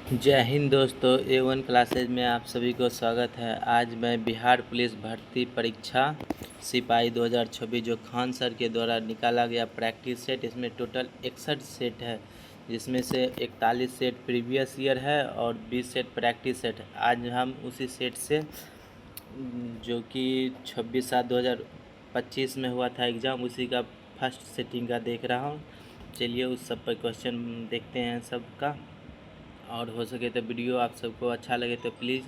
जय हिंद दोस्तों, A1 classes में आप सभी को स्वागत है। आज मैं बिहार पुलिस भर्ती परीक्षा सिपाही 2026 जो खान सर के द्वारा निकाला गया प्रैक्टिस सेट, इसमें टोटल 61 सेट है, जिसमें से 41 सेट प्रीवियस ईयर है और 20 सेट प्रैक्टिस सेट है। आज हम उसी सेट से जो कि 26/7/2025 में हुआ था एग्ज़ाम, उसी का फर्स्ट सेटिंग का देख रहा हूँ। चलिए उस सब पर क्वेश्चन देखते हैं सबका, और हो सके तो वीडियो आप सबको अच्छा लगे तो प्लीज़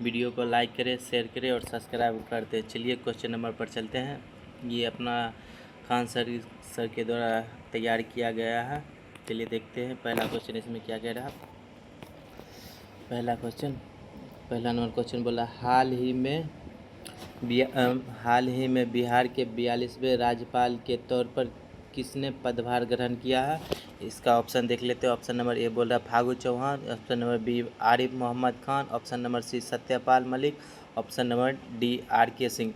वीडियो को लाइक करें, शेयर करें और सब्सक्राइब कर दें। चलिए क्वेश्चन नंबर पर चलते हैं। ये अपना खान सर के द्वारा तैयार किया गया है। चलिए देखते हैं पहला क्वेश्चन इसमें क्या कह रहा है। पहला नंबर क्वेश्चन बोला, हाल ही में बिहार के 42वें राज्यपाल के तौर पर किसने पदभार ग्रहण किया है। इसका ऑप्शन देख लेते हैं। ऑप्शन नंबर ए बोल रहा है Phagu Chauhan, option number B Arif Mohammad Khan, option number C Satyapal Malik, option number D RK Singh.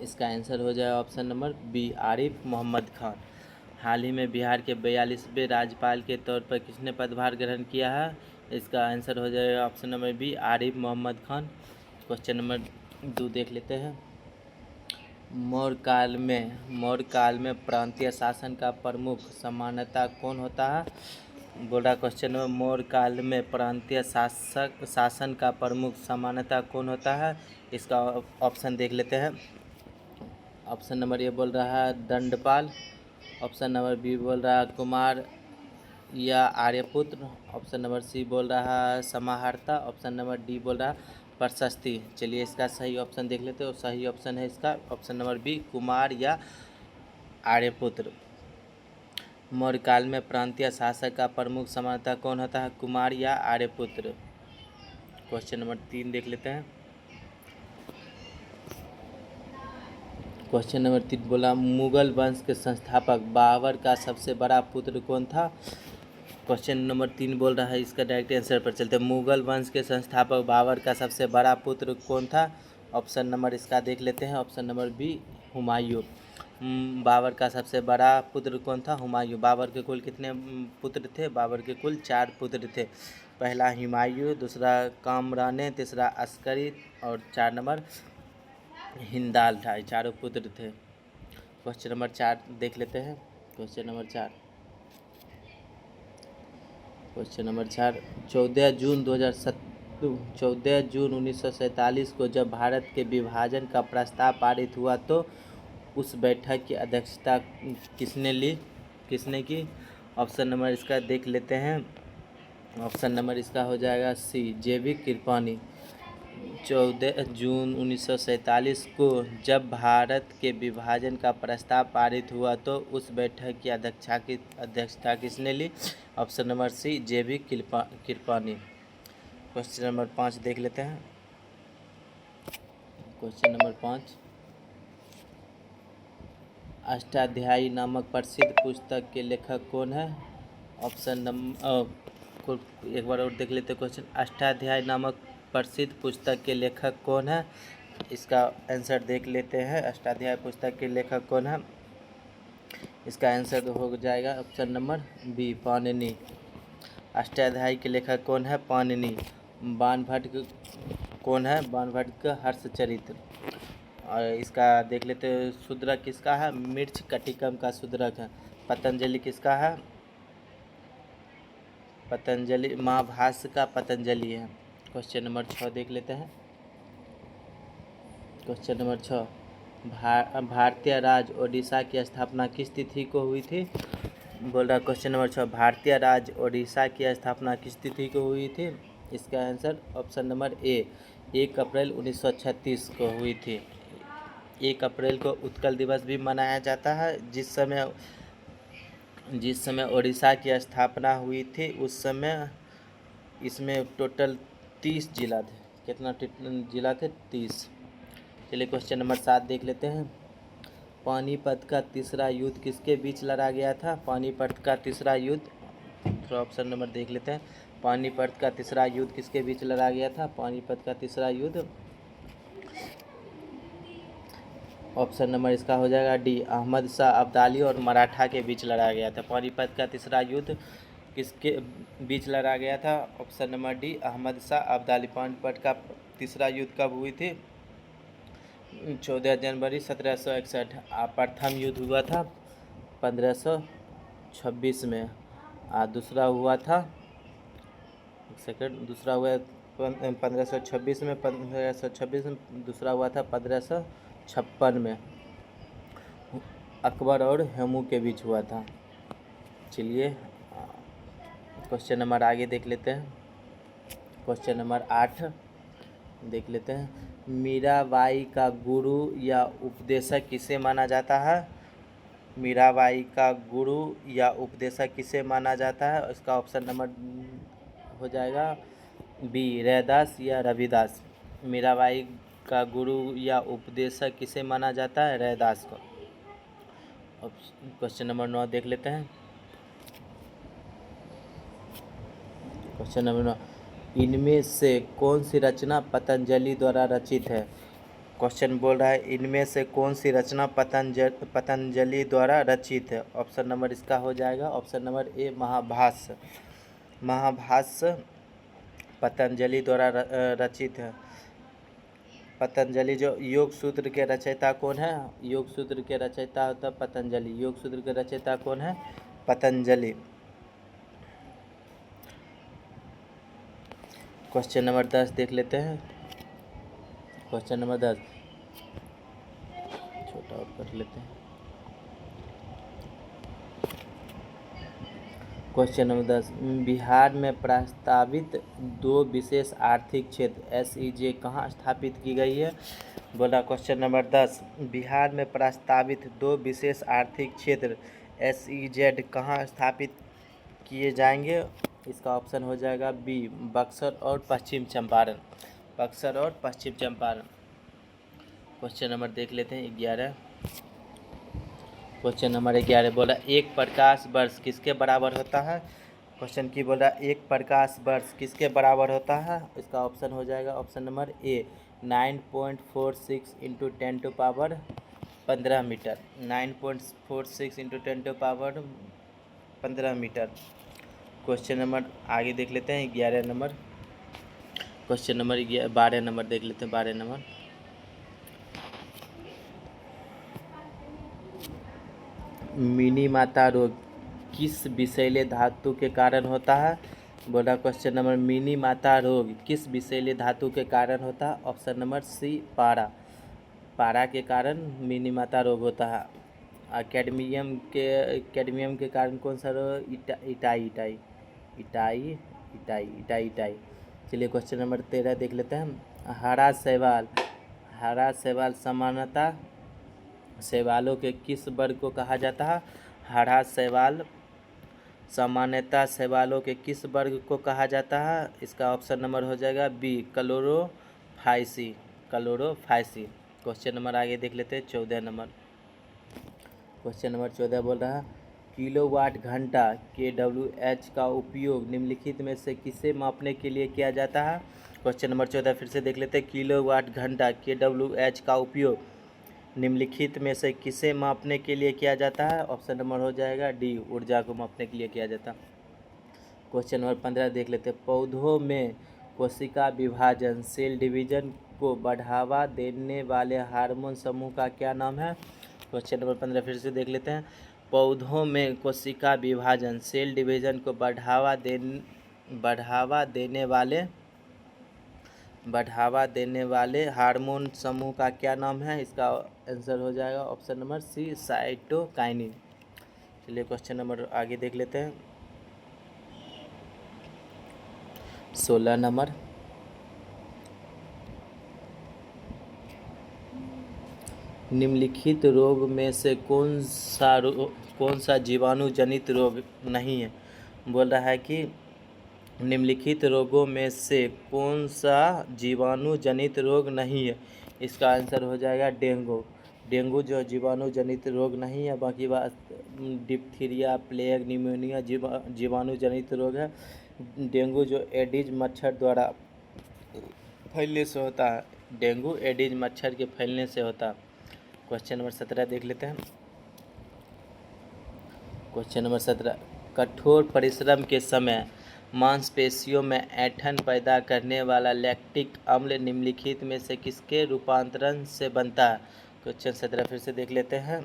इसका आंसर हो जाए option number B Arif Mohammad Khan. हाल ही में बिहार के 42वें राज्यपाल के तौर पर किसने पदभार ग्रहण किया है। इसका आंसर हो जाएगा option number B Arif Mohammad Khan. Question number 2 देख लेते हैं। मौर्य काल में प्रांतीय शासन का प्रमुख सामान्यतः कौन होता है। बोल रहा क्वेश्चन में मौर्य काल में प्रांतीय शासन का प्रमुख सामान्यतः कौन होता है। इसका ऑप्शन देख लेते हैं। ऑप्शन नंबर ए बोल रहा है दंडपाल, ऑप्शन नंबर बी बोल रहा है कुमार या आर्यपुत्र, ऑप्शन नंबर सी बोल रहा है समाहर्ता, ऑप्शन नंबर डी बोल रहा है प्रशस्ति। चलिए इसका सही ऑप्शन देख लेते हैं। सही ऑप्शन है इसका ऑप्शन नंबर बी कुमार या आर्यपुत्र। मौर्य काल में प्रांतीय शासक का प्रमुख समानता कौन होता है, कुमार या आर्यपुत्र। क्वेश्चन नंबर 3 देख लेते हैं। क्वेश्चन नंबर 3 बोला, मुगल वंश के संस्थापक बाबर का सबसे बड़ा पुत्र कौन था। क्वेश्चन नंबर 3 बोल रहा है, इसका डायरेक्ट आंसर पर चलते हैं। मुगल वंश के संस्थापक बाबर का सबसे बड़ा पुत्र कौन था। ऑप्शन नंबर इसका देख लेते हैं। Option number B Humayun. Babur का सबसे बड़ा पुत्र कौन था, हुमायूं। बाबर के कुल कितने पुत्र थे, बाबर के कुल 4 पुत्र थे। पहला हुमायूं, दूसरा कामरान, तीसरा अस्करी और 4 नंबर हिंदाल था। ये चारों पुत्र थे। क्वेश्चन नंबर 4 देख लेते हैं। क्वेश्चन नंबर 4 14 जून 1947 को जब भारत के विभाजन का प्रस्ताव पारित हुआ तो उस बैठक की अध्यक्षता किसने की। ऑप्शन नंबर इसका देख लेते हैं। ऑप्शन नंबर इसका हो जाएगा सी JV कृपलानी। 14 जून 1947 को जब भारत के विभाजन का प्रस्ताव पारित हुआ तो उस बैठक की अध्यक्षता किसने ली। Option number C JV Kripalani. Question number 5 देख लेते हैं। क्वेश्चन नंबर 5, अष्टाध्यायी नामक प्रसिद्ध पुस्तक के लेखक कौन है। ऑप्शन नंबर एक बार और देख लेते हैं क्वेश्चन। अष्टाध्यायी नामक प्रसिद्ध पुस्तक के लेखक कौन है। इसका आंसर देख लेते हैं। अष्टाध्यायी पुस्तक के लेखक कौन है। इसका आंसर हो जाएगा option number B Panini. Ashtadhyayi के लेखक कौन है, पाणिनि। बाणभट्ट कौन है, बाणभट्ट का हर्षचरित्र। और इसका देख लेते हैं। शूद्रक किसका है, मिर्च कटिकम का शूद्रक है। पतंजलि किसका है, पतंजलि महाभाष्य का पतंजलि है। क्वेश्चन नंबर 6 देख लेते हैं। क्वेश्चन नंबर 6, भारतीय राज्य ओडिशा की स्थापना किस तिथि को हुई थी। बोल रहा क्वेश्चन नंबर 6, भारतीय राज्य ओडिशा की स्थापना किस तिथि को हुई थी। इसका आंसर ऑप्शन नंबर ए 1 अप्रैल 1936 को हुई थी। 1 अप्रैल को उत्कल दिवस भी मनाया जाता है। जिस समय ओडिशा की स्थापना हुई थी उस समय इसमें टोटल 30 जिला थे। कितना जिला थे, 30। चलिए क्वेश्चन नंबर 7 देख लेते हैं। पानीपत का तीसरा युद्ध किसके बीच लड़ा गया था। पानीपत का तीसरा युद्ध, थोड़ा ऑप्शन नंबर देख लेते हैं। पानीपत का तीसरा युद्ध किसके बीच लड़ा गया था। पानीपत का तीसरा युद्ध, ऑप्शन नंबर इसका हो जाएगा डी अहमद शाह अब्दाली और मराठा के बीच लड़ा गया था। पानीपत का तीसरा युद्ध किसके बीच लड़ा गया था? Option number D, Ahmad Shah Abdali. Panipat का तीसरा युद्ध कब हुई थी? 14 जनवरी 1761। प्रथम युद्ध हुआ था 1526 में। दूसरा हुआ था, एक सेकंड, दूसरा हुआ 1526 में, 1526 में। दूसरा हुआ था 1556 में, अकबर और हुमायूं के बीच हुआ था। चलिए क्वेश्चन नंबर आगे देख लेते हैं। क्वेश्चन नंबर 8 देख लेते हैं। मीराबाई का गुरु या उपदेशक किसे माना जाता है? मीराबाई का गुरु या उपदेशक किसे माना जाता है? इसका ऑप्शन नंबर हो जाएगा बी, रैदास या रविदास। मीराबाई का गुरु या उपदेशक किसे माना जाता है? रैदास को। क्वेश्चन नंबर 9 देख लेते हैं। क्वेश्चन नंबर 9, इनमें से कौन सी रचना पतंजलि द्वारा रचित है? क्वेश्चन बोल रहा है इनमें से कौन सी रचना पतंजलि द्वारा रचित है? ऑप्शन नंबर इसका हो जाएगा ऑप्शन नंबर ए, महाभाष्य। महाभाष्य पतंजलि द्वारा रचित है। पतंजलि जो योग सूत्र के रचयिता कौन है? योग सूत्र के रचयिता होता है पतंजलि। योग सूत्र के रचयिता कौन है? पतंजलि। क्वेश्चन नंबर 10 देख लेते हैं। क्वेश्चन नंबर 10 छोटा और कर लेते हैं। क्वेश्चन नंबर 10, बिहार में प्रस्तावित 2 विशेष आर्थिक क्षेत्र SEZ कहाँ स्थापित की गई है? बोला क्वेश्चन नंबर 10, बिहार में प्रस्तावित 2 विशेष आर्थिक क्षेत्र SEZ कहाँ स्थापित किए जाएंगे? इसका ऑप्शन हो जाएगा बी, बक्सर और पश्चिम चंपारण। बक्सर और पश्चिम चंपारण। क्वेश्चन नंबर देख लेते हैं 11। क्वेश्चन नंबर 11 बोला एक प्रकाश वर्ष किसके बराबर होता है? क्वेश्चन की बोला एक प्रकाश वर्ष किसके बराबर होता है? इसका ऑप्शन हो जाएगा option number A, 9.46 into 10⁻15 metre. 9.46 into 10⁻15 metre. Question number आगे देख लेते हैं 11 नंबर। क्वेश्चन नंबर 12 नंबर देख लेते हैं। 12 नंबर, मिनीमाता रोग किस विषैले धातु के कारण होता है? बोला क्वेश्चन नंबर मिनीमाता रोग किस विषैले धातु के कारण होता है? ऑप्शन नंबर सी, पारा। पारा के कारण मिनीमाता रोग होता है। कैडमियम के कारण कौन सा रोग? इटाई। चलिए क्वेश्चन नंबर 13 देख लेते हैं। हरा शैवाल सामान्यतः शैवालों के किस वर्ग को कहा जाता है? हरा शैवाल सामान्यतः शैवालों के किस वर्ग को कहा जाता है? इसका ऑप्शन नंबर हो जाएगा बी, क्लोरोफाइसी। क्वेश्चन नंबर आगे देख लेते हैं 14 नंबर। क्वेश्चन नंबर 14 बोल रहा है किलोवाट घंटा kWh का उपयोग निम्नलिखित में से किसे मापने के लिए किया जाता है? क्वेश्चन नंबर 14 फिर से देख लेते हैं। किलोवाट घंटा kWh का उपयोग निम्नलिखित में से किसे मापने के लिए किया जाता है? ऑप्शन नंबर हो जाएगा डी, ऊर्जा को मापने के लिए किया जाता है। क्वेश्चन नंबर 15 देख लेते हैं। पौधों में कोशिका विभाजन सेल डिवीजन को बढ़ावा देने वाले हार्मोन समूह का क्या नाम है? क्वेश्चन नंबर 15 फिर से देख लेते हैं। पौधों में कोशिका विभाजन सेल डिवीजन को बढ़ावा देने वाले हार्मोन समूह का क्या नाम है? इसका आंसर हो जाएगा ऑप्शन नंबर सी, साइटोकाइनिन। चलिए क्वेश्चन नंबर आगे देख लेते हैं 16 नंबर। निम्नलिखित रोग में से कौन सा जीवाणु जनित रोग नहीं है? बोल रहा है कि निम्नलिखित रोगों में से कौन सा जीवाणु जनित रोग नहीं है? इसका आंसर हो जाएगा डेंगू। डेंगू जो जीवाणु जनित रोग नहीं है। बाकी बात डिप्थीरिया, प्लेग, निमोनिया जीवाणु जनित रोग है। डेंगू जो एडिज मच्छर द्वारा फैलने से होता है। डेंगू एडिज मच्छर के फैलने से होता है। क्वेश्चन नंबर 17 देख लेते हैं। क्वेश्चन नंबर 17, कठोर परिश्रम के समय मांसपेशियों में ऐंठन पैदा करने वाला लैक्टिक अम्ल निम्नलिखित में से किसके रूपांतरण से बनता है? क्वेश्चन 17 फिर से देख लेते हैं।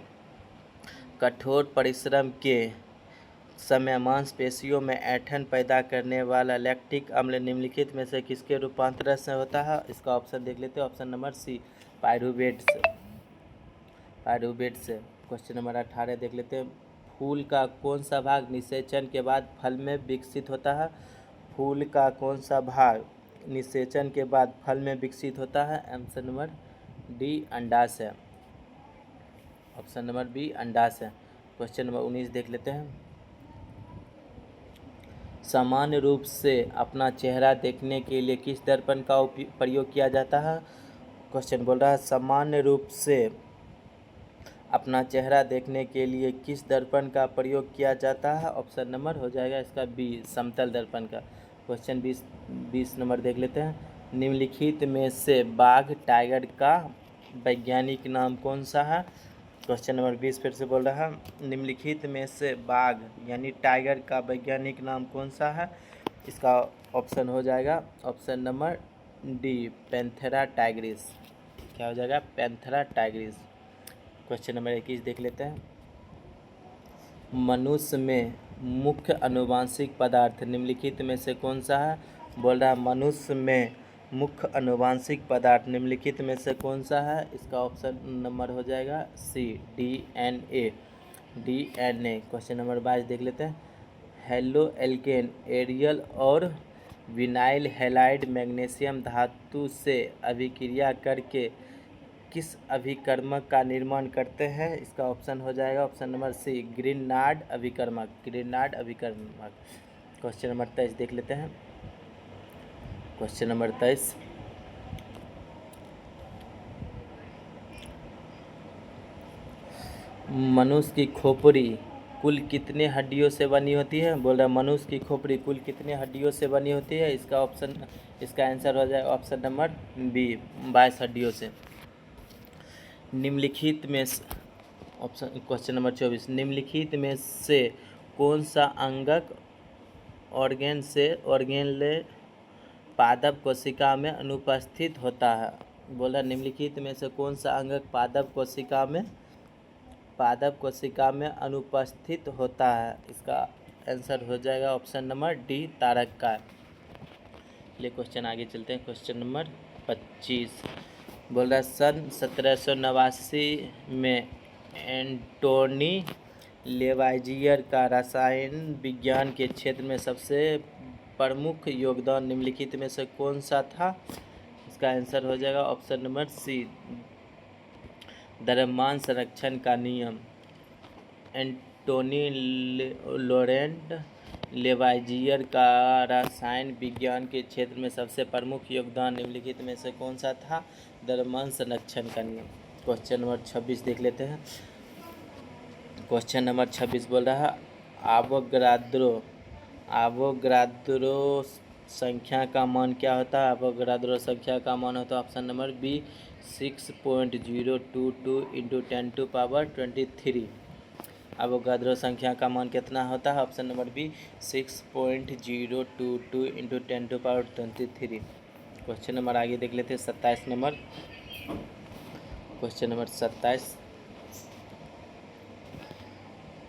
कठोर परिश्रम के समय मांसपेशियों में ऐंठन पैदा करने वाला लैक्टिक अम्ल निम्नलिखित में से किसके रूपांतरण से होता है? इसका ऑप्शन देख लेते हैं। ऑप्शन नंबर सी, पायरुवेट से। क्वेश्चन नंबर 18 देख लेते हैं। फूल का कौन सा भाग निषेचन के बाद फल में विकसित होता है? फूल का कौन सा भाग निषेचन के बाद फल में विकसित होता है? ऑप्शन नंबर डी, अंडाशय। ऑप्शन नंबर बी, अंडाशय। क्वेश्चन नंबर 19 देख लेते हैं। सामान्य रूप से अपना चेहरा देखने के लिए किस दर्पण का प्रयोग किया जाता है? क्वेश्चन बोल रहा है सामान्य रूप से अपना चेहरा देखने के लिए किस दर्पण का प्रयोग किया जाता है? ऑप्शन नंबर हो जाएगा इसका बी, समतल दर्पण का। क्वेश्चन 20 नंबर देख लेते हैं। निम्नलिखित में से बाघ टाइगर का वैज्ञानिक नाम कौन सा है? क्वेश्चन नंबर 20 फिर से बोल रहा है। निम्नलिखित में से बाघ यानी टाइगर का वैज्ञानिक नाम कौन सा है? इसका ऑप्शन हो जाएगा option number D, Panthera Tigris. क्या हो जाएगा? Panthera Tigris. क्वेश्चन नंबर 21 देख लेते हैं। मनुष्य में मुख्य आनुवांशिक पदार्थ निम्नलिखित में से कौन सा है? बोल रहा है मनुष्य में मुख्य आनुवांशिक पदार्थ निम्नलिखित में से कौन सा है? इसका ऑप्शन नंबर हो जाएगा सी, DNA। क्वेश्चन नंबर 22 देख लेते हैं। हेलो एल्केन, एरियल और विनाइल हैलाइड मैग्नीशियम धातु से अभिक्रिया करके किस अभिकर्मक का निर्माण करते हैं? इसका ऑप्शन हो जाएगा ऑप्शन नंबर सी, ग्रीननार्ड अभिकर्मक। क्वेश्चन नंबर 23 देख लेते हैं। Question number 23। मनुष्य की खोपड़ी कुल कितने हड्डियों से बनी होती है? बोल रहा है मनुष्य की खोपड़ी कुल कितने हड्डियों से बनी होती है? इसका आंसर हो जाएगा ऑप्शन नंबर बी, 22 हड्डियों से। निम्नलिखित में क्वेश्चन नंबर 24। निम्नलिखित में से कौन सा अंगक ऑर्गेनले पादप कोशिका में अनुपस्थित होता है? बोला निम्नलिखित में से कौन सा अंगक पादप कोशिका में अनुपस्थित होता है? इसका आंसर हो जाएगा ऑप्शन नंबर डी, तारक का। चलिए क्वेश्चन आगे चलते हैं। क्वेश्चन नंबर 25 बोल रहा है सन 1789 में एंटोनी लेवाइजियर का रसायन विज्ञान के क्षेत्र में सबसे प्रमुख योगदान निम्नलिखित में से कौन सा था? इसका आंसर हो जाएगा ऑप्शन नंबर सी, द्रव्यमान संरक्षण का नियम। एंटोनी लॉरेंट लेवाइजियर का रसायन विज्ञान के क्षेत्र में सबसे प्रमुख योगदान निम्नलिखित में से कौन सा था? द्रव्यमान संरक्षण का नियम। क्वेश्चन नंबर 26 देख लेते हैं। क्वेश्चन नंबर 26 बोल रहा है आवोगाद्रो संख्या का मान क्या होता है? आवोगाद्रो संख्या का मान होता है ऑप्शन नंबर बी, 6.022 × 10⁻23। आवोगाद्रो संख्या का मान कितना होता है? Option number B, 6.022 × 10⁻23। Question number आगे देख लेते हैं 27 नंबर। Question number 27।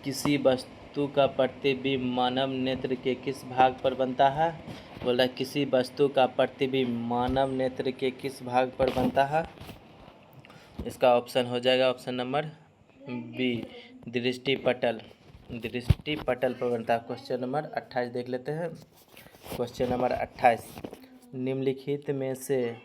किसी वस्तु का प्रतिबिंब मानव नेत्र के किस भाग पर बनता है? बोल रहा है किसी वस्तु का प्रतिबिंब मानव नेत्र के किस भाग पर बनता है? इसका ऑप्शन हो जाएगा ऑप्शन नंबर बी, दृष्टिपटल पर बनता है। क्वेश्चन नंबर 28 देख लेते हैं। Question number 28। निम्नलिखित में से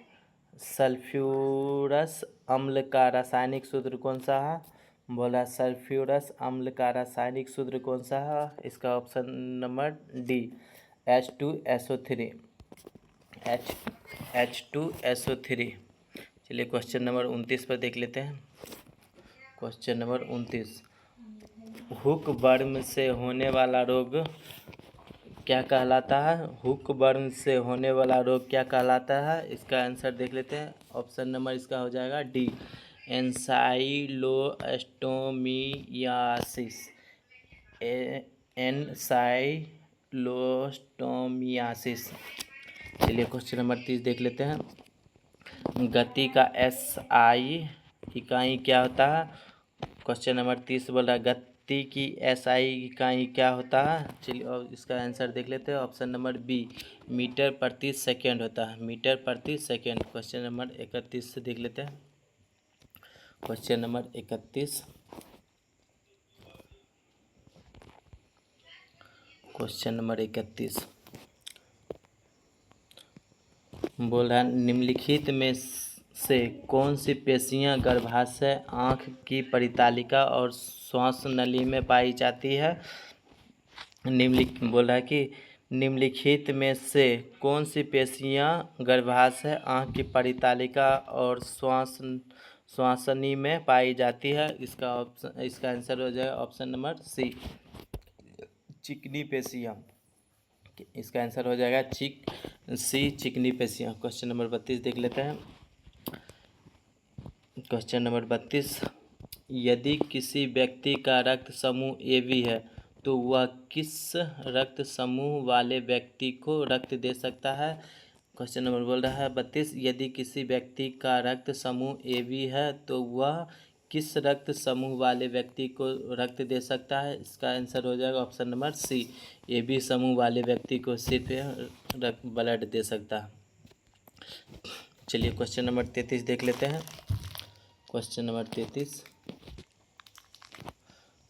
सल्फ्यूरस अम्ल का रासायनिक सूत्र कौन सा है? बोला सल्फ्यूरस अम्ल का रासायनिक सूत्र कौन सा है? इसका option number D, H2SO3। H2SO3। चलिए क्वेश्चन नंबर 29 पर देख लेते हैं। Question number 29। हुकवर्म से होने वाला रोग क्या कहलाता है? हुकवर्म से होने वाला रोग क्या कहलाता है? इसका आंसर देख लेते हैं। ऑप्शन नंबर इसका हो जाएगा डी, एंसाइलोस्टोमियासिस। एनसाइलोस्टोमियासिस। चलिए क्वेश्चन नंबर 30 देख लेते हैं। गति का SI इकाई क्या होता है? क्वेश्चन नंबर 30 बोल रहा है गति की SI इकाई क्या होता है? चलिए और इसका आंसर देख लेते हैं। ऑप्शन नंबर बी मीटर प्रति सेकेंड होता है, मीटर प्रति सेकेंड। क्वेश्चन नंबर 31 से देख लेते हैं। क्वेश्चन नंबर 31, क्वेश्चन नंबर 31 बोल रहा है निम्नलिखित में से कौन सी पेशियां गर्भाशय, आँख की परितालिका और श्वास नली में पाई जाती है? बोल रहा है कि निम्नलिखित में से कौन सी पेशियां गर्भाशय, आँख की परितालिका और श्वासनी में पाई जाती है? इसका आंसर हो जाएगा ऑप्शन नंबर सी चिकनी पेशियां। इसका आंसर हो जाएगा चिकनी पेशियां। क्वेश्चन नंबर 32 देख लेते हैं। क्वेश्चन नंबर 32, यदि किसी व्यक्ति का रक्त समूह AB है तो वह किस रक्त समूह वाले व्यक्ति को रक्त दे सकता है? क्वेश्चन नंबर बोल रहा है 32, यदि किसी व्यक्ति का रक्त समूह AB है तो वह किस रक्त समूह वाले व्यक्ति को रक्त दे सकता है? इसका आंसर हो जाएगा ऑप्शन नंबर सी AB समूह वाले व्यक्ति को सिर्फ रक्त ब्लड दे सकता है। चलिए क्वेश्चन नंबर 33 देख लेते हैं। क्वेश्चन नंबर 33,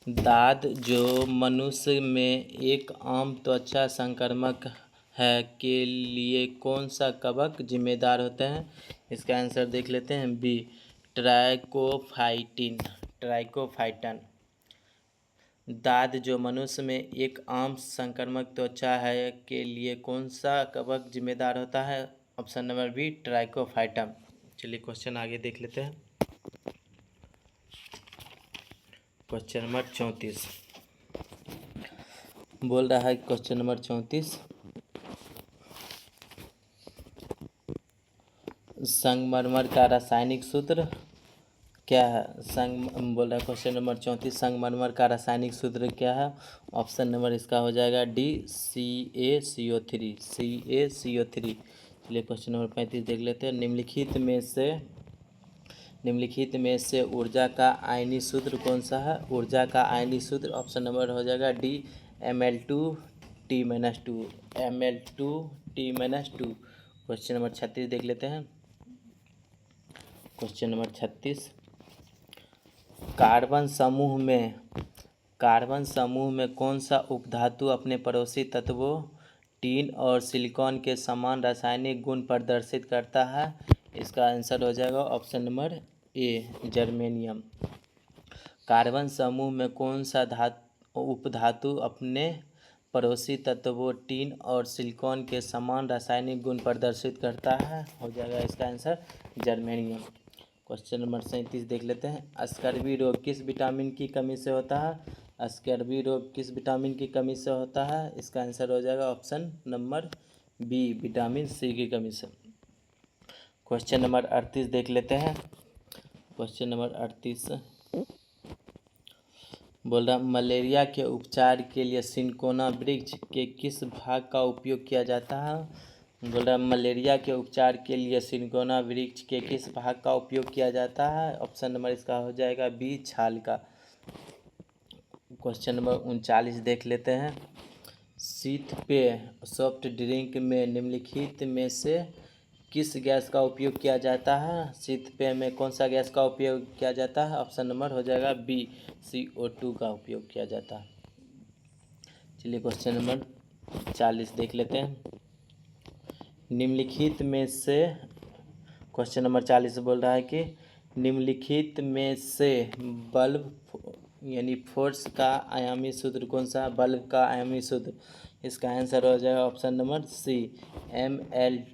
दाद जो मनुष्य में एक आम त्वचा संक्रामक है के लिए कौन सा कवक जिम्मेदार होते हैं? इसका आंसर देख लेते हैं। B Trichophyton. दाद जो मनुष्य में एक आम संक्रामक त्वचा है के लिए कौन सा कवक जिम्मेदार होता है? Option number B Trichophyton. चलिए क्वेश्चन आगे देख लेते हैं। क्वेश्चन नंबर 34 बोल रहा है। क्वेश्चन नंबर 34, संगमरमर का रासायनिक सूत्र क्या है? बोल रहा है क्वेश्चन नंबर 34, संगमरमर का रासायनिक सूत्र क्या है? ऑप्शन नंबर इसका हो जाएगा डी CaCO3। चलिए क्वेश्चन नंबर 35 देख लेते हैं। निम्नलिखित में से ऊर्जा का आयनीय सूत्र कौन सा है? ऊर्जा का आयनीय सूत्र ऑप्शन नंबर हो जाएगा D Ml2T-2। Ml2T-2। Question number 36 देख लेते हैं। क्वेश्चन नंबर 36, कार्बन समूह में कौन सा उपधातु अपने पड़ोसी तत्वों टीन और सिलिकॉन के समान रासायनिक गुण प्रदर्शित करता है? इसका आंसर हो जाएगा ऑप्शन नंबर ए जर्मेनियम। कार्बन समूह में कौन सा उपधातु अपने पड़ोसी तत्वों टीन और सिलिकॉन के समान रासायनिक गुण प्रदर्शित करता है? हो जाएगा इसका आंसर जर्मेनियम। क्वेश्चन नंबर 37 देख लेते हैं। स्कर्वी रोग किस विटामिन की कमी से होता है? स्कर्वी रोग किस विटामिन की कमी से होता है? इसका आंसर हो जाएगा option number B vitamin C की कमी से। क्वेश्चन नंबर 38 देख लेते हैं। क्वेश्चन नंबर 38 बोल रहा मलेरिया के उपचार के लिए सिनकोना वृक्ष के किस भाग का उपयोग किया जाता है? बोल रहा मलेरिया के उपचार के लिए सिनकोना वृक्ष के किस भाग का उपयोग किया जाता है? ऑप्शन नंबर इसका हो जाएगा बी छाल का। क्वेश्चन नंबर 39 देख लेते हैं। शीतपेय सॉफ्ट ड्रिंक में निम्नलिखित में से किस गैस का उपयोग किया जाता है? शीतपेय में कौन सा गैस का उपयोग किया जाता है? ऑप्शन नंबर हो जाएगा बी CO2 का उपयोग किया जाता है। चलिए क्वेश्चन नंबर 40 देख लेते हैं। निम्नलिखित में से क्वेश्चन नंबर 40 बोल रहा है कि निम्नलिखित में से बल्ब यानी फोर्स का आयामी सूत्र कौन सा? बल्ब का आयामी सूत्र इसका आंसर हो जाएगा option number C MLT-2।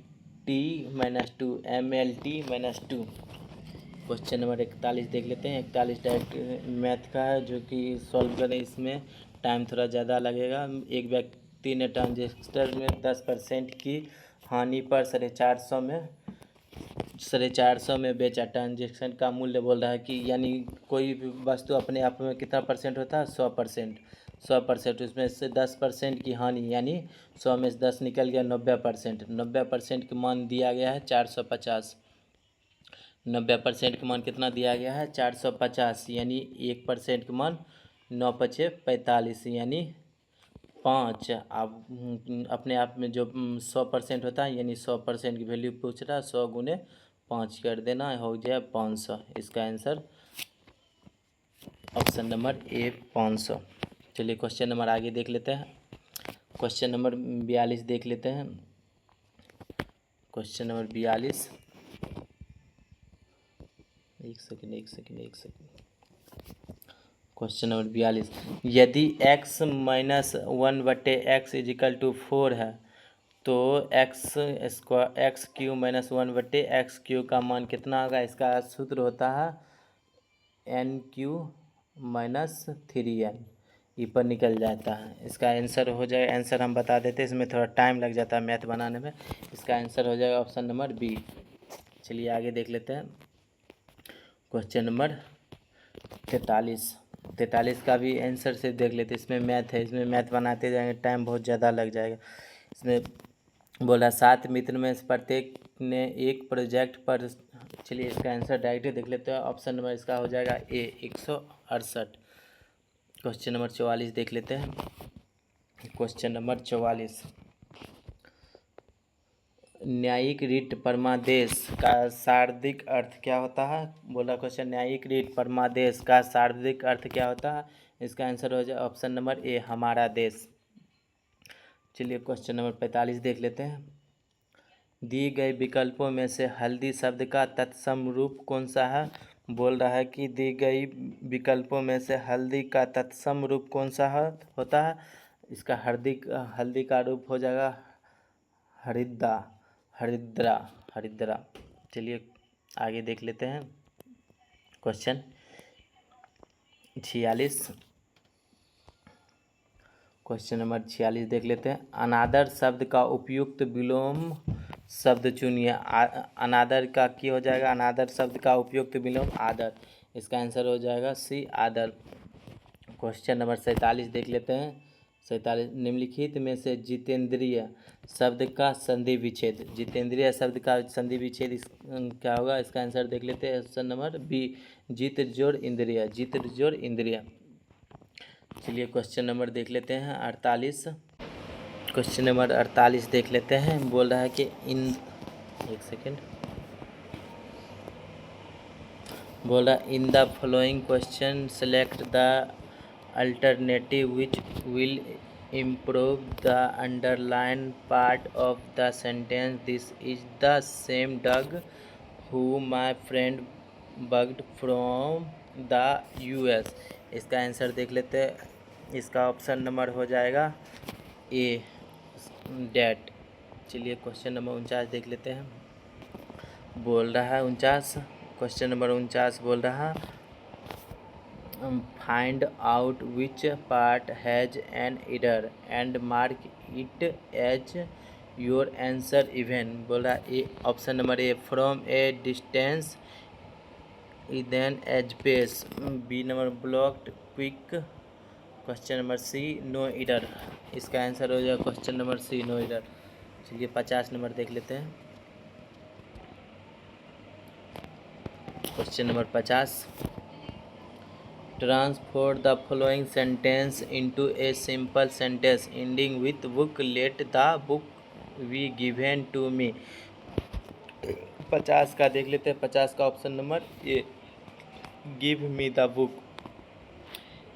Question number 41 देख लेते हैं। 41 डायरेक्ट मैथ का है जो कि सॉल्व करें इसमें टाइम थोड़ा ज़्यादा लगेगा। एक व्यक्ति ने ट्रांजिस्टर में 10% की हानि पर 450 में बेचा। ट्रांजेक्शन का मूल्य बोल रहा है कि यानी कोई भी वस्तु अपने आप में कितना परसेंट होता है? 100%। 100%, उसमें से 10% की हानि, यानी 100 में से 10 निकल गया, 90%। 90% का मान दिया गया है 450। 90% का मान कितना दिया गया है 450, यानी 1% का मान 9 पचे 45, यानी 5। अब अपने आप में जो 100% होता है, यानी 100% की वैल्यू पूछ रहा है, 100 गुने 5 कर देना, हो जाए 500। इसका आंसर ऑप्शन नंबर ए 500। चलिए क्वेश्चन नंबर आगे देख लेते हैं। क्वेश्चन नंबर 42 देख लेते हैं। क्वेश्चन नंबर 42, एक सेकेंड। क्वेश्चन नंबर 42, यदि x minus 1/x is equal to 4 है तो x³ माइनस 1/x³ का मान कितना होगा? इसका सूत्र होता है n³ माइनस 3n, ई पर निकल जाता है। इसका आंसर हो जाएगा, आंसर हम बता देते हैं, इसमें थोड़ा टाइम लग जाता है मैथ बनाने में। इसका आंसर हो जाएगा ऑप्शन नंबर बी। चलिए आगे देख लेते हैं। क्वेश्चन नंबर 43 का भी आंसर से देख लेते हैं। इसमें मैथ है, इसमें मैथ बनाते जाएंगे टाइम बहुत ज़्यादा लग जाएगा। इसमें बोला 7 मित्र में से प्रत्येक ने एक प्रोजेक्ट पर, चलिए इसका आंसर डायरेक्ट देख लेते हैं। ऑप्शन नंबर इसका हो जाएगा ए 168। क्वेश्चन नंबर 44 देख लेते हैं। क्वेश्चन नंबर 44, न्यायिक रीट परमादेश का शाब्दिक अर्थ क्या होता है? बोला क्वेश्चन, न्यायिक रीट परमादेश का शाब्दिक अर्थ क्या होता है? इसका आंसर हो जाए ऑप्शन नंबर ए हमारा देश। चलिए क्वेश्चन नंबर 45 देख लेते हैं। दी गए विकल्पों में से हल्दी शब्द का तत्सम रूप कौन सा है? बोल रहा है कि दी गई विकल्पों में से हल्दी का तत्सम रूप कौन सा होता है? इसका हल्दी का रूप हो जाएगा हरिद्रा। चलिए आगे देख लेते हैं। क्वेश्चन 46, क्वेश्चन नंबर 46 देख लेते हैं। अनादर शब्द का उपयुक्त विलोम शब्द चुनिए। अनादर का क्या हो जाएगा? अनादर शब्द का उपयुक्त विलोम आदर। इसका आंसर हो जाएगा सी आदर। क्वेश्चन नंबर 47 देख लेते हैं। 47, निम्नलिखित में से जितेंद्रिय शब्द का संधि विच्छेद। जितेंद्रिय शब्द का संधि विच्छेद क्या होगा? इसका आंसर देख लेते हैं। ऑप्शन नंबर बी जित जोड़ इंद्रिय। चलिए क्वेश्चन नंबर देख लेते हैं 48। क्वेश्चन नंबर 48 देख लेते हैं। बोल रहा है कि एक सेकेंड, बोल रहा in the following question select the alternative which will improve the underlined part of the sentence. This is the same dog who my friend bugged from the US. इसका आंसर देख लेते हैं। इसका ऑप्शन नंबर हो जाएगा A that. चलिए question number 49 देख लेते हैं। बोल रहा है 49, क्वेश्चन नंबर 49 बोल रहा है find out which part has an error and mark it as your answer even. बोला A option number A from a distance, then as pace, B number blocked quick, question number C no error. इसका answer हो जाएगा question number C no error. चलिए 50 number देख लेते हैं। Question number 50, Transform the following sentence into a simple sentence ending with book. Let the book be given to me. 50 का देख लेते हैं। 50 का option number A give me the book.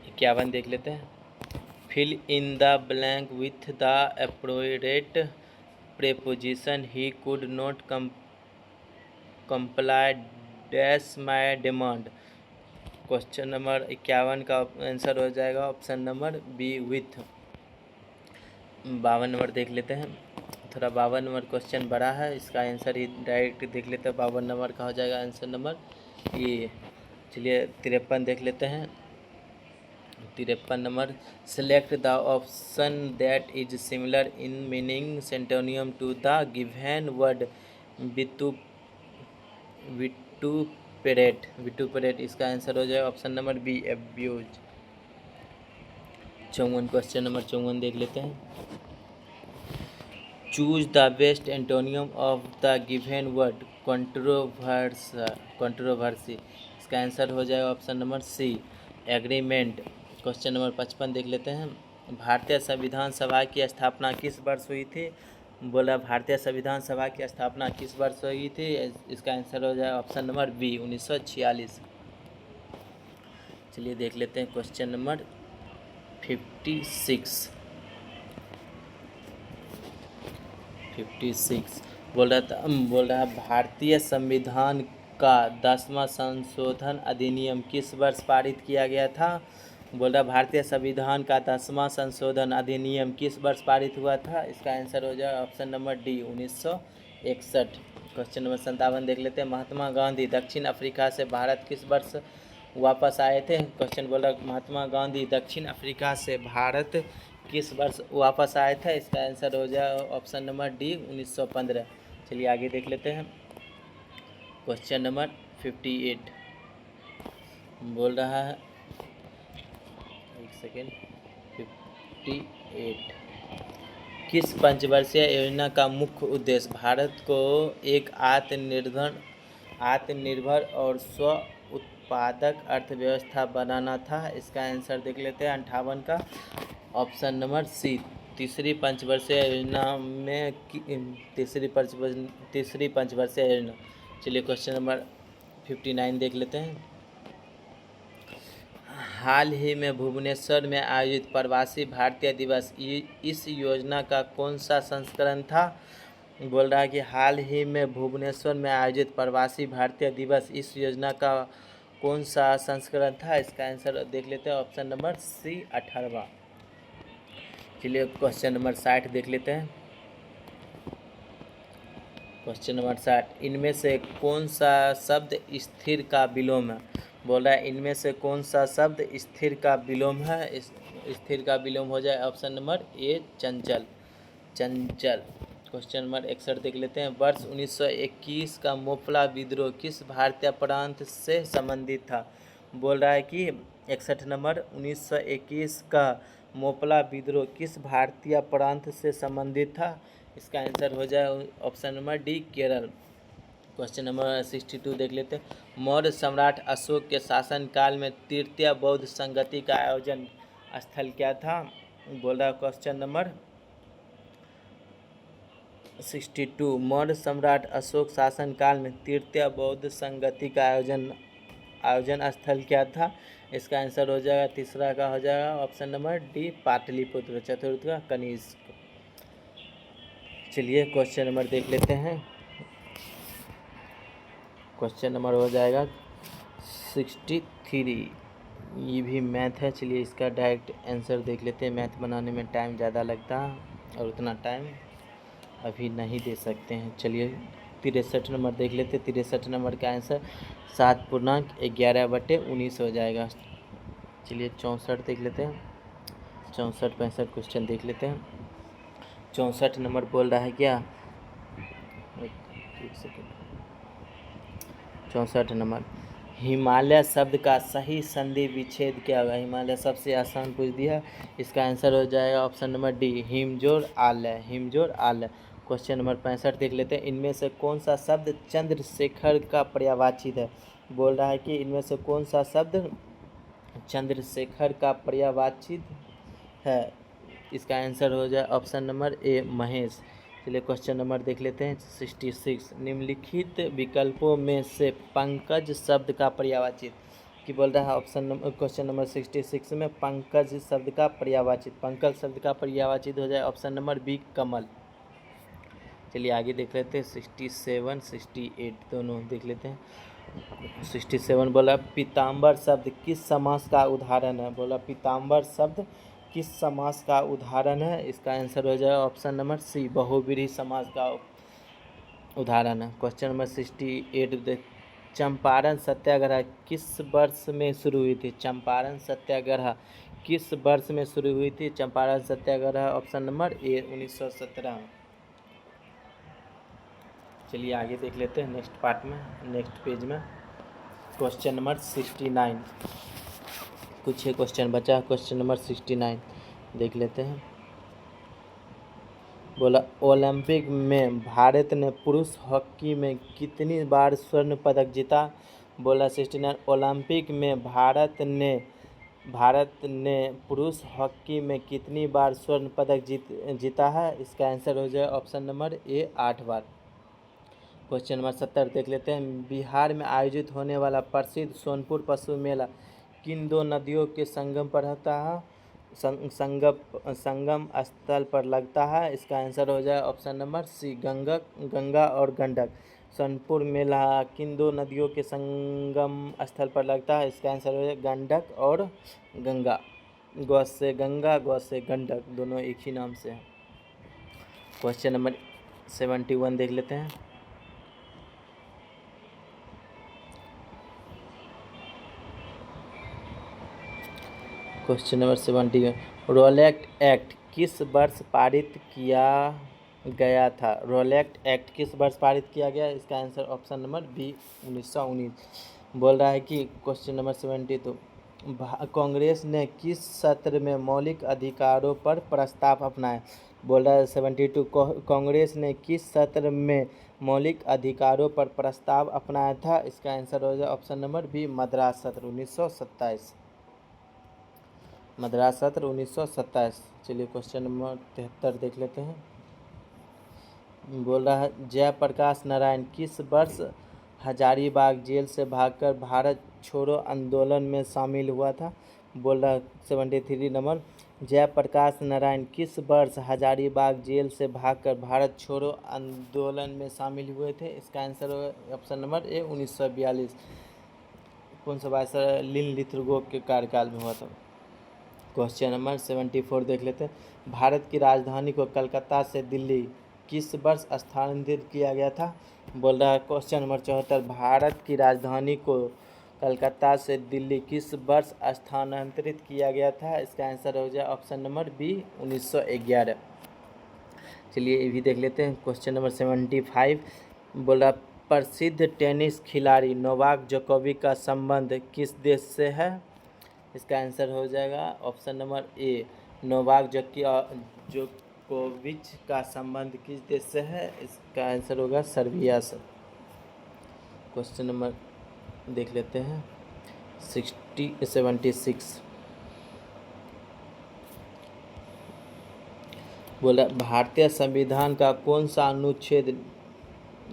51 देख लेते हैं। Fill in the blank with the appropriate preposition. He could not comply dash my demand. Question number 51 का answer हो जाएगा option number B with. 52 number देख लेते हैं। थोड़ा 52 नंबर क्वेश्चन बड़ा है, इसका आंसर ही डायरेक्ट देख लेते हैं। 52 नंबर का हो जाएगा आंसर नंबर ए। चलिए 53 देख लेते हैं। 53 number, select the option that is similar in meaning synonym to the given word vituperate. इसका आंसर हो जाएगा option number B abuse. Question number 54 देख लेते हैं। Choose the best antonym of the given word controversy. इसका answer हो जाएगा option number C, agreement. Question number 55 देख लेते हैं। भारतीय संविधान सभा की स्थापना किस वर्ष हुई थी? बोला भारतीय संविधान सभा की स्थापना किस वर्ष हुई थी? इसका आंसर हो जाएगा ऑप्शन नंबर बी, 1946। चलिए देख लेते हैं क्वेश्चन नंबर 56। बोल रहा भारतीय संविधान का 10वां संशोधन अधिनियम किस वर्ष पारित किया गया था? बोल रहा भारतीय संविधान का 10वां संशोधन अधिनियम किस वर्ष पारित हुआ था? इसका आंसर हो जाएगा option number D, 1961। Question number 57 देख लेते हैं। महात्मा गांधी दक्षिण अफ्रीका से भारत किस वर्ष वापस आए थे? क्वेश्चन बोला महात्मा गांधी दक्षिण अफ्रीका से भारत किस वर्ष वापस आए थे? इसका आंसर हो जाए ऑप्शन नंबर डी, 1915। चलिए आगे देख लेते हैं। क्वेश्चन नंबर 58 बोल रहा है, एक सेकेंड, 58। किस पंचवर्षीय योजना का मुख्य उद्देश्य भारत को एक आत्मनिर्भर और स्व उत्पादक अर्थव्यवस्था बनाना था? इसका आंसर देख लेते हैं 58 का, ऑप्शन नंबर सी, तीसरी पंचवर्षीय योजना में तीसरी पंचवर्षीय योजना। चलिए क्वेश्चन नंबर 59 देख लेते हैं। हाल ही में भुवनेश्वर में आयोजित प्रवासी भारतीय दिवस इस योजना का कौन सा संस्करण था? बोल रहा है कि हाल ही में भुवनेश्वर में आयोजित प्रवासी भारतीय दिवस इस योजना का कौन सा संस्करण था? इसका आंसर देख लेते हैं ऑप्शन नंबर सी, 18वां। चलिए क्वेश्चन नंबर 60 देख लेते हैं। क्वेश्चन नंबर 60, इनमें से कौन सा शब्द स्थिर का विलोम है? बोल रहा है इनमें से कौन सा शब्द स्थिर का विलोम है? इस स्थिर का विलोम हो जाए ऑप्शन नंबर ए, चंचल। क्वेश्चन नंबर 61 देख लेते हैं। वर्ष 1921 का मोपला विद्रोह किस भारतीय प्रांत से संबंधित था? बोल रहा है कि 61 नंबर, 1921 का मोपला विद्रोह किस भारतीय प्रांत से संबंधित था? इसका आंसर हो जाए option number D, Kerala. Question number 62 देख लेते हैं। मौर्य सम्राट अशोक के शासनकाल में तृतीय बौद्ध संगति का आयोजन स्थल क्या था? बोल रहा क्वेश्चन नंबर 62, मौर्य सम्राट अशोक शासनकाल में तृतीय बौद्ध संगति का आयोजन स्थल क्या था? इसका आंसर हो जाएगा तीसरा का हो जाएगा ऑप्शन नंबर डी, पाटलिपुत्र। चतुर्थ का कनिष्क। चलिए क्वेश्चन नंबर देख लेते हैं। क्वेश्चन नंबर हो जाएगा 63। ये भी मैथ है। चलिए इसका डायरेक्ट आंसर देख लेते हैं। मैथ बनाने में टाइम ज़्यादा लगता है और उतना टाइम अभी नहीं दे सकते हैं। चलिए 63 नंबर देख लेते हैं। 63 नंबर का आंसर 7.11/19 हो जाएगा। चलिए 64 देख लेते हैं। 64 65 क्वेश्चन देख लेते हैं। 64 नंबर बोल रहा है क्या, एक सेकेंड। 64 नंबर, हिमालय शब्द का सही संधि विच्छेद क्या होगा? हिमालय सबसे आसान पूछ दिया। इसका आंसर हो जाएगा ऑप्शन नंबर डी, हिमजोड़ आलय। क्वेश्चन नंबर 65 देख लेते हैं। इनमें से कौन सा शब्द चंद्रशेखर का पर्यायवाची है? बोल रहा है कि इनमें से कौन सा शब्द चंद्रशेखर का पर्यायवाची है? इसका आंसर हो जाए ऑप्शन नंबर ए, महेश। चलिए क्वेश्चन नंबर देख लेते हैं 66। निम्नलिखित विकल्पों में से पंकज शब्द का पर्यायवाची कि बोल रहा है क्वेश्चन नंबर 66 में पंकज शब्द का पर्यायवाची, पंकज शब्द का पर्यायवाची हो जाए ऑप्शन नंबर बी, कमल। चलिए आगे देख लेते हैं 67 68 दोनों देख लेते हैं। 67 बोला पीताम्बर शब्द किस समास का उदाहरण है? बोला पीताम्बर शब्द किस समास का उदाहरण है? इसका आंसर हो जाएगा ऑप्शन नंबर सी, बहुव्रीहि समास का उदाहरण है। क्वेश्चन नंबर 68, चंपारण सत्याग्रह किस वर्ष में शुरू हुई थी? चंपारण सत्याग्रह किस वर्ष में शुरू हुई थी? चंपारण सत्याग्रह ऑप्शन नंबर ए, 1917। चलिए आगे देख लेते हैं नेक्स्ट पार्ट में, नेक्स्ट पेज में। क्वेश्चन नंबर 69 कुछ है क्वेश्चन बचा। क्वेश्चन नंबर 69, देख लेते हैं। बोला ओलंपिक में भारत ने पुरुष हॉकी में कितनी बार स्वर्ण पदक जीता। बोला 69। ओलंपिक में भारत ने पुरुष हॉकी में कितनी बार स्वर्ण पदक जीता है। इसका आंसर हो जाए ऑप्शन नंबर ए 8 बार। क्वेश्चन नंबर 70 देख लेते हैं। बिहार में आयोजित होने वाला प्रसिद्ध सोनपुर पशु मेला किन दो नदियों के संगम पर होता है, संगम स्थल पर लगता है। इसका आंसर हो जाए ऑप्शन नंबर सी गंगा और गंडक। सोनपुर मेला किन दो नदियों के संगम स्थल पर लगता है। इसका आंसर हो जाए गंडक और गंगा। गौ से गंगा, गौ से गंडक, दोनों एक ही नाम से हैं। क्वेश्चन नंबर 71 देख लेते हैं। क्वेश्चन नंबर 71 रोलेक्ट एक्ट किस वर्ष पारित किया गया था। रोलेक्ट एक्ट किस वर्ष पारित किया गया। इसका आंसर ऑप्शन नंबर बी 1919। बोल रहा है कि क्वेश्चन नंबर 72 कांग्रेस ने किस सत्र में मौलिक अधिकारों पर प्रस्ताव अपनाया। बोल रहा है 72 कांग्रेस ने किस सत्र में मौलिक अधिकारों पर प्रस्ताव अपनाया था। इसका आंसर हो जाए ऑप्शन नंबर बी मद्रास सत्र 1927। मद्रास सत्र 1927। चलिए क्वेश्चन नंबर 73 देख लेते हैं। बोल रहा है जयप्रकाश नारायण किस वर्ष हजारीबाग जेल से भागकर भारत छोड़ो आंदोलन में शामिल हुआ था। बोल रहा है 73 नंबर जयप्रकाश नारायण किस वर्ष हजारीबाग जेल से भागकर भारत छोड़ो आंदोलन में शामिल हुए थे। इसका आंसर ऑप्शन नंबर ए 1942। कौन सा भाषा लिनलिथगो के कार्यकाल में हुआ था। क्वेश्चन नंबर 74 देख लेते हैं। भारत की राजधानी को कलकत्ता से दिल्ली किस वर्ष स्थानांतरित किया गया था। बोल रहा है क्वेश्चन नंबर 74 भारत की राजधानी को कलकत्ता से दिल्ली किस वर्ष स्थानांतरित किया गया था। इसका आंसर हो जाए ऑप्शन नंबर बी 1911। चलिए ये भी देख लेते हैं। क्वेश्चन नंबर 75 बोल रहा प्रसिद्ध टेनिस खिलाड़ी नोवाक जोकोविच का संबंध किस देश से है। इसका आंसर हो जाएगा ऑप्शन नंबर ए नोवाक जोकोविच का संबंध किस देश से है। इसका आंसर होगा सर्बिया से। क्वेश्चन नंबर देख लेते हैं 76 बोला भारतीय संविधान का कौन सा अनुच्छेद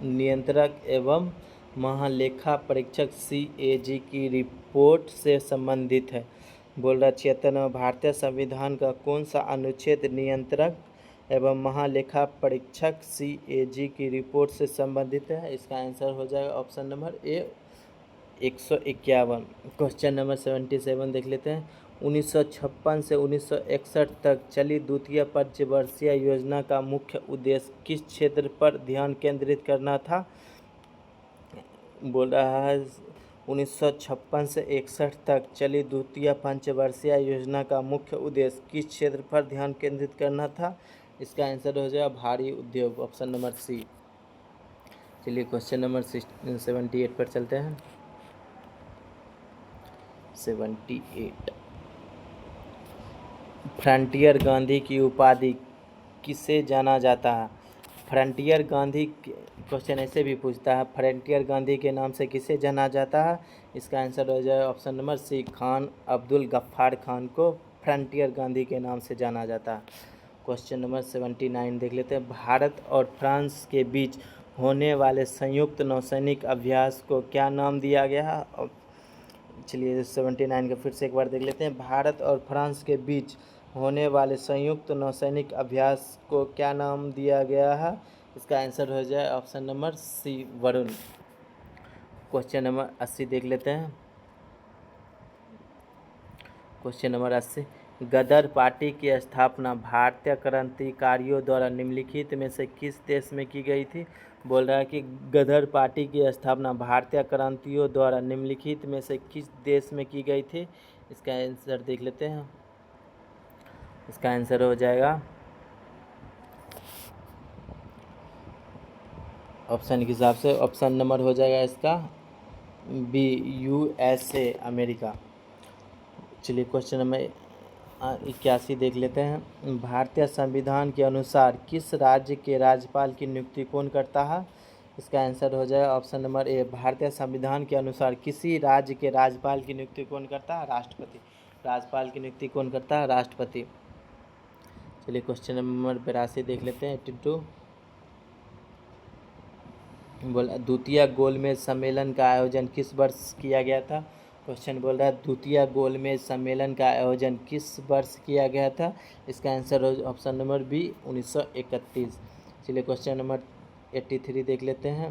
नियंत्रक एवं महालेखा परीक्षक CAG की रिपोर्ट से संबंधित है। बोल रहा 76 भारतीय संविधान का कौन सा अनुच्छेद नियंत्रक एवं महालेखा परीक्षक CAG की रिपोर्ट से संबंधित है। इसका आंसर हो जाएगा ऑप्शन नंबर ए 151। क्वेश्चन नंबर 77 देख लेते हैं। 1956 से 1961 तक चली द्वितीय पंचवर्षीय योजना का मुख्य उद्देश्य किस क्षेत्र पर ध्यान केंद्रित करना था। बोल रहा है 1956 से 61 तक चली द्वितीय पंचवर्षीय योजना का मुख्य उद्देश्य किस क्षेत्र पर ध्यान केंद्रित करना था। इसका आंसर हो जाएगा भारी उद्योग ऑप्शन नंबर सी। चलिए क्वेश्चन नंबर 78 पर चलते हैं। 78 फ्रंटियर गांधी की उपाधि किसे जाना जाता है। फ्रंटियर गांधी क्वेश्चन ऐसे भी पूछता है फ्रंटियर गांधी के नाम से किसे जाना जाता है। इसका आंसर हो जाए option number C Khan Abdul Ghaffar Khan को फ्रंटियर गांधी के नाम से जाना जाता है। क्वेश्चन नंबर 79 देख लेते हैं। भारत और फ्रांस के बीच होने वाले संयुक्त नौसैनिक अभ्यास को क्या नाम दिया गया है। चलिए 79 का फिर से एक बार देख लेते हैं। भारत और फ्रांस के बीच होने वाले संयुक्त नौसैनिक अभ्यास को क्या नाम दिया गया है। इसका आंसर हो जाए option number C Varun. Question number 80 देख लेते हैं। क्वेश्चन नंबर 80 गदर पार्टी की स्थापना भारतीय क्रांतिकारियों द्वारा निम्नलिखित में से किस देश में की गई थी। बोल रहा है कि गदर पार्टी की स्थापना भारतीय क्रांतियों द्वारा निम्नलिखित में से किस देश में की गई थी। इसका आंसर देख लेते हैं। इसका आंसर हो जाएगा ऑप्शन के हिसाब से ऑप्शन नंबर हो जाएगा इसका बी USA अमेरिका। चलिए क्वेश्चन नंबर 81 देख लेते हैं। भारतीय संविधान के अनुसार किस राज्य के राज्यपाल की नियुक्ति कौन करता है? इसका आंसर हो जाएगा ऑप्शन नंबर ए। भारतीय संविधान के अनुसार किसी राज्य के राज्यपाल की नियुक्ति कौन करता है? राष्ट्रपति। राज्यपाल की नियुक्ति कौन करता है? राष्ट्रपति। चलिए क्वेश्चन नंबर 82 देख लेते हैं। 82 बोला द्वितीय गोलमेज सम्मेलन का आयोजन किस वर्ष किया गया था? क्वेश्चन बोल रहा है द्वितीय गोलमेज सम्मेलन का आयोजन किस वर्ष किया गया था? इसका आंसर हो ऑप्शन नंबर बी 1931। चलिए क्वेश्चन नंबर 83 देख लेते हैं।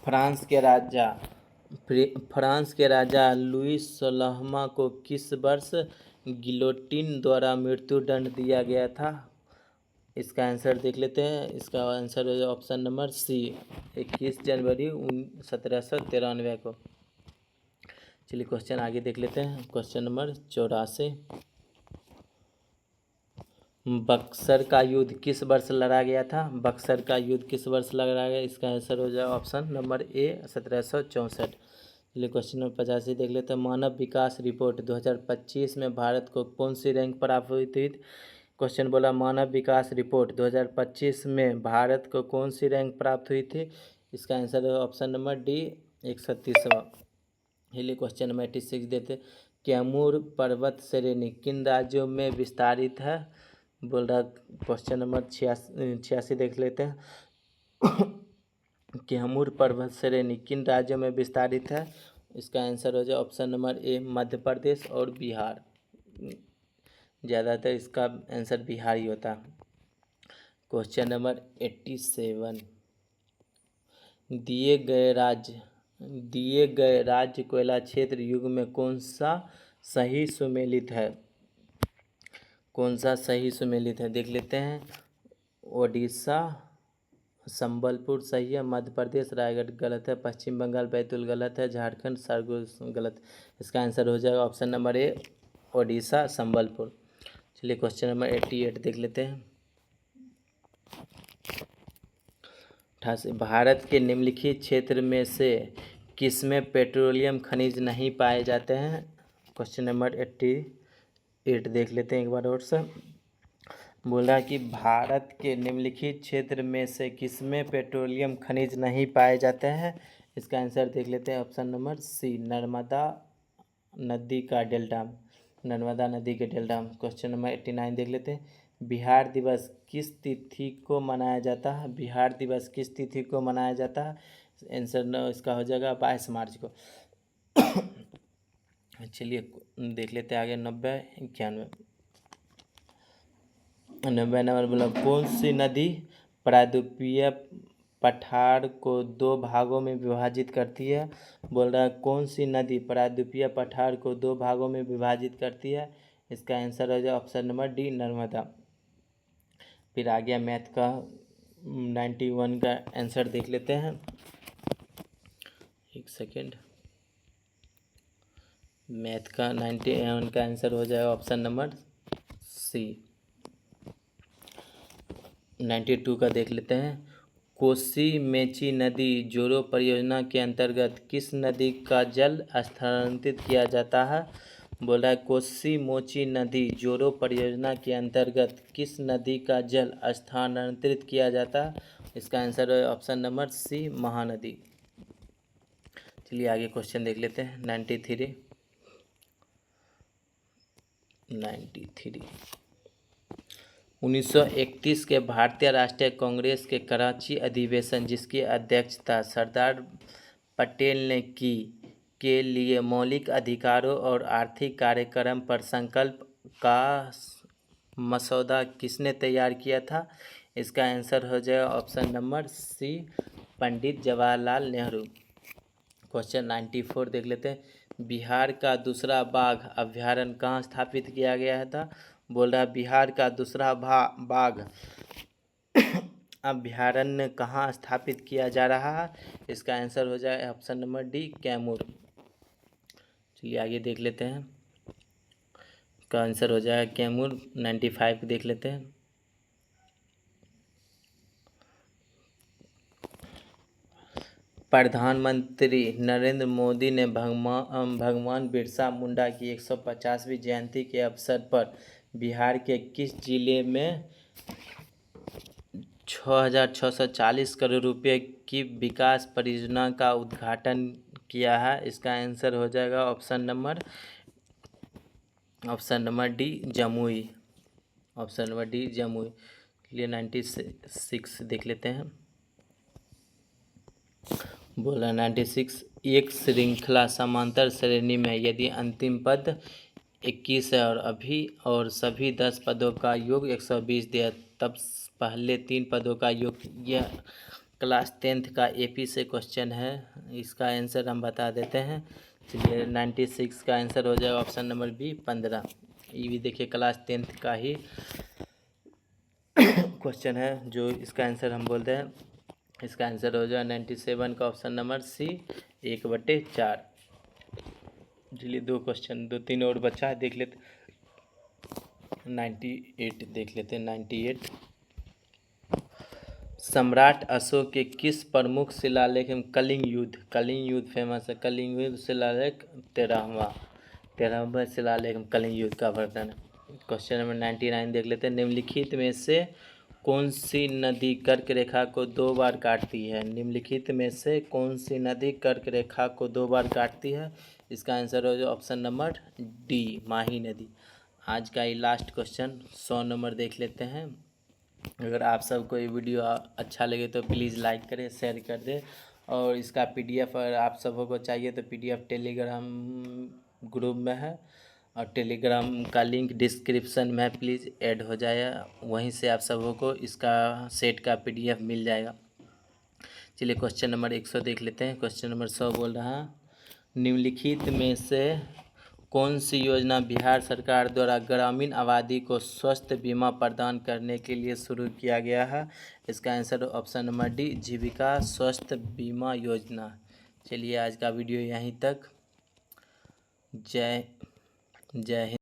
फ्रांस के राजा लुईस 16वां को किस वर्ष गिलोटिन द्वारा मृत्यु दंड दिया गया था? इसका आंसर देख लेते हैं। इसका आंसर है ऑप्शन नंबर सी 21 जनवरी 1793 को। चलिए क्वेश्चन आगे देख लेते हैं। क्वेश्चन नंबर 84 बक्सर का युद्ध किस वर्ष लड़ा गया था? बक्सर का युद्ध किस वर्ष लड़ा गया? इसका आंसर हो जाए ऑप्शन नंबर ए 1764। चलिए क्वेश्चन नंबर 85 देख लेते हैं। मानव विकास रिपोर्ट 2025 में भारत को कौन सी रैंक प्राप्त हुई थी? क्वेश्चन बोला मानव विकास रिपोर्ट 2025 में भारत को कौन सी रैंक प्राप्त हुई थी? इसका आंसर है ऑप्शन नंबर डी 130वां। चलिए क्वेश्चन नंबर 86 देते। कैमूर पर्वत श्रेणी किन राज्यों में विस्तारित है? बोल रहा क्वेश्चन नंबर 86 देख लेते हैं। कैमूर पर्वत श्रेणी किन राज्यों में विस्तारित है? इसका आंसर हो जाए ऑप्शन नंबर ए मध्य प्रदेश और बिहार। ज़्यादातर इसका आंसर बिहार ही होता है। क्वेश्चन नंबर 87 दिए गए राज्य कोयला क्षेत्र युग में कौन सा सही सुमेलित है? कौन सा सही सुमेलित है देख लेते हैं। ओडिशा संबलपुर सही है, मध्य प्रदेश रायगढ़ गलत है, पश्चिम बंगाल बैतूल गलत है, झारखंड सरगुजा गलत। इसका आंसर हो जाएगा ऑप्शन नंबर ए ओडिशा संबलपुर। चलिए क्वेश्चन नंबर 88 देख लेते हैं। भारत के निम्नलिखित क्षेत्र में से किसमें पेट्रोलियम खनिज नहीं पाए जाते हैं? क्वेश्चन नंबर 88 देख लेते हैं एक बार और से। बोल रहा है कि भारत के निम्नलिखित क्षेत्र में से किसमें पेट्रोलियम खनिज नहीं पाए जाते हैं? इसका आंसर देख लेते हैं ऑप्शन नंबर सी नर्मदा नदी का डेल्टा। नर्मदा नदी के डेल्टा। क्वेश्चन नंबर 89 देख लेते हैं। बिहार दिवस किस तिथि को मनाया जाता है? बिहार दिवस किस तिथि को मनाया जाता है? आंसर इसका हो जाएगा 22 मार्च को। चलिए देख लेते हैं आगे। 90 नंबर बोला कौन सी नदी प्रायद्वीपीय पठार को 2 भागों में विभाजित करती है? बोल रहा है कौन सी नदी प्रायद्वीपीय पठार को 2 भागों में विभाजित करती है? इसका आंसर हो जाए ऑप्शन नंबर डी नर्मदा। फिर आ गया मैथ का 91 का आंसर देख लेते हैं। एक सेकेंड। मैथ का 91 का आंसर हो जाएगा ऑप्शन नंबर सी। 92 का देख लेते हैं। कोसी मेची नदी जोड़ो परियोजना के अंतर्गत किस नदी का जल स्थानांतरित किया जाता है? बोल रहा है कोसी मोची नदी जोड़ो परियोजना के अंतर्गत किस नदी का जल स्थानांतरित किया जाता है? इसका आंसर है ऑप्शन नंबर सी महानदी। चलिए आगे क्वेश्चन देख लेते हैं। 93 1931 के भारतीय राष्ट्रीय कांग्रेस के कराची अधिवेशन जिसकी अध्यक्षता सरदार पटेल ने की के लिए मौलिक अधिकारों और आर्थिक कार्यक्रम पर संकल्प का मसौदा किसने तैयार किया था? इसका आंसर हो जाएगा ऑप्शन नंबर सी पंडित जवाहरलाल नेहरू। क्वेश्चन 94 देख लेते हैं। बिहार का दूसरा बाघ अभ्यारण्य कहाँ स्थापित किया गया था? बोल रहा है बिहार का दूसरा बाघ अभ्यारण्य कहाँ स्थापित किया जा रहा है? इसका आंसर हो जाए ऑप्शन नंबर डी कैमूर। चलिए आगे देख लेते हैं। इसका आंसर हो जाएगा कैमूर। 95 देख लेते हैं। प्रधानमंत्री नरेंद्र मोदी ने भगवान बिरसा मुंडा की 150वीं जयंती के अवसर पर बिहार के किस जिले में 6,640 करोड़ रुपए की विकास परियोजना का उद्घाटन किया है? इसका आंसर हो जाएगा option number D, Jamui. Option number D, Jamui. लिए 96 देख लेते हैं। बोला 96, एक श्रृंखला समांतर श्रेणी में यदि अंतिम पद 21 है और सभी 10 पदों का योग 120 दिया, तब पहले 3 पदों का योग। यह क्लास 10th का AP से क्वेश्चन है। इसका आंसर हम बता देते हैं। चलिए 96 का आंसर हो जाएगा ऑप्शन नंबर बी, 15। ये भी देखिए क्लास 10th का ही क्वेश्चन है जो इसका आंसर हम बोलते हैं। इसका आंसर हो जाएगा 97 का ऑप्शन नंबर सी, 1/4। चलिए 2 और बचा है, देख लेते। 98 देख लेते हैं। 98, सम्राट अशोक के किस प्रमुख शिलालेख में कलिंग युद्ध फेमस है? कलिंग युद्ध शिलालेख 13वां शिलालेख में कलिंग युद्ध का वर्णन है। क्वेश्चन नंबर 99 देख लेते हैं। निम्नलिखित में से कौन सी नदी कर्क रेखा को 2 बार काटती है? निम्नलिखित में से कौन सी नदी कर्क रेखा को 2 बार काटती है? इसका आंसर हो जाए ऑप्शन नंबर डी, माही नदी। आज का ये लास्ट क्वेश्चन 100 नंबर देख लेते हैं। अगर आप सबको ये वीडियो अच्छा लगे तो प्लीज़ लाइक करें, शेयर कर दें। और इसका PDF अगर आप सबों को चाहिए तो PDF टेलीग्राम ग्रुप में है, और टेलीग्राम का लिंक डिस्क्रिप्शन में प्लीज़ ऐड हो जाए। वहीं से आप सबों को इसका सेट का PDF मिल जाएगा। चलिए क्वेश्चन नंबर 100 देख लेते हैं। क्वेश्चन नंबर 100 बोल रहा है, निम्नलिखित में से कौन सी योजना बिहार सरकार द्वारा ग्रामीण आबादी को स्वास्थ्य बीमा प्रदान करने के लिए शुरू किया गया है? इसका आंसर ऑप्शन नंबर डी, जीविका स्वास्थ्य बीमा योजना। चलिए आज का वीडियो यहीं तक। जय हिंद।